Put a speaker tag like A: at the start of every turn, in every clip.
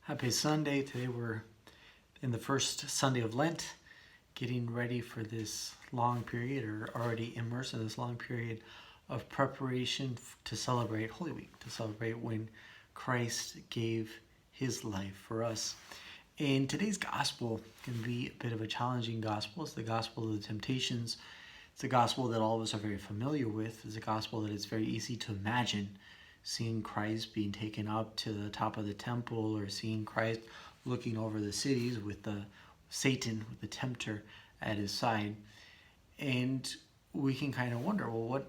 A: Happy Sunday. Today we're in the first Sunday of Lent, getting ready for this long period, or already immersed in this long period of preparation to celebrate Holy Week, to celebrate when Christ gave his life for us. And today's gospel can be a bit of a challenging gospel. It's the gospel of the temptations. It's a gospel that all of us are very familiar with. It's a gospel that it's very easy to imagine, seeing Christ being taken up to the top of the temple, or seeing Christ looking over the cities with the Satan, with the tempter at his side. And we can kind of wonder, well,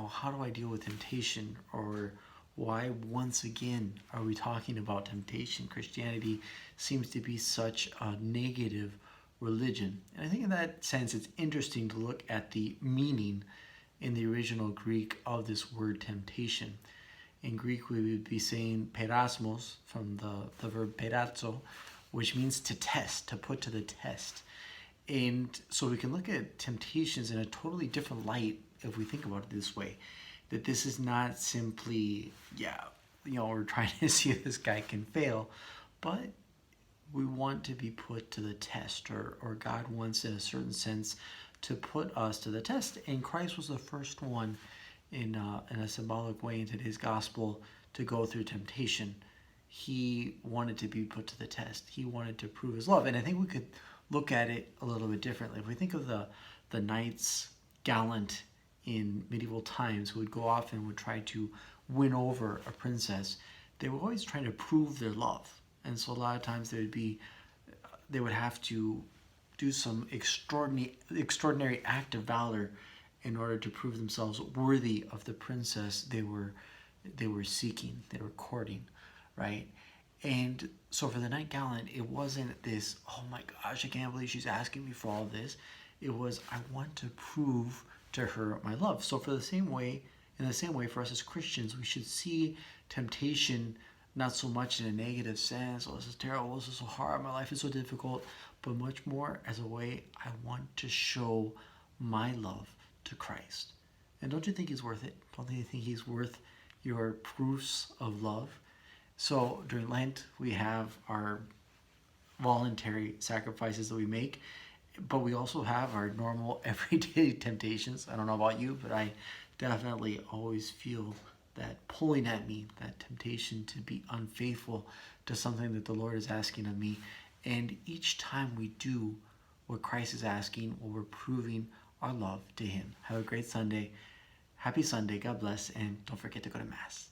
A: how do I deal with temptation? Or why once again are we talking about temptation? Christianity seems to be such a negative religion. And I think in that sense it's interesting to look at the meaning in the original Greek of this word temptation. In Greek, we would be saying perasmos, from the verb perazzo, which means to test, to put to the test. And so we can look at temptations in a totally different light if we think about it this way. That this is not simply, we're trying to see if this guy can fail, but we want to be put to the test, or God wants, in a certain sense, to put us to the test. And Christ was the first one in a symbolic way in today's gospel to go through temptation. He wanted to be put to the test. He wanted to prove his love. And I think we could look at it a little bit differently. If we think of the knights gallant in medieval times who would go off and would try to win over a princess, they were always trying to prove their love. And so a lot of times they would have to do some extraordinary act of valor in order to prove themselves worthy of the princess they were seeking, they were courting, right? And so for the knight gallant, it wasn't this, oh my gosh, I can't believe she's asking me for all this. It was, I want to prove to her my love. So in the same way for us as Christians, we should see temptation not so much in a negative sense, oh, this is terrible, this is so hard, my life is so difficult, but much more as a way, I want to show my love to Christ. And don't you think he's worth it? Don't you think he's worth your proofs of love? So during Lent, we have our voluntary sacrifices that we make, but we also have our normal everyday temptations. I don't know about you, but I definitely always feel that pulling at me, that temptation to be unfaithful to something that the Lord is asking of me. And each time we do what Christ is asking, well, we're proving our love to him. Have a great Sunday. Happy Sunday. God bless. And don't forget to go to Mass.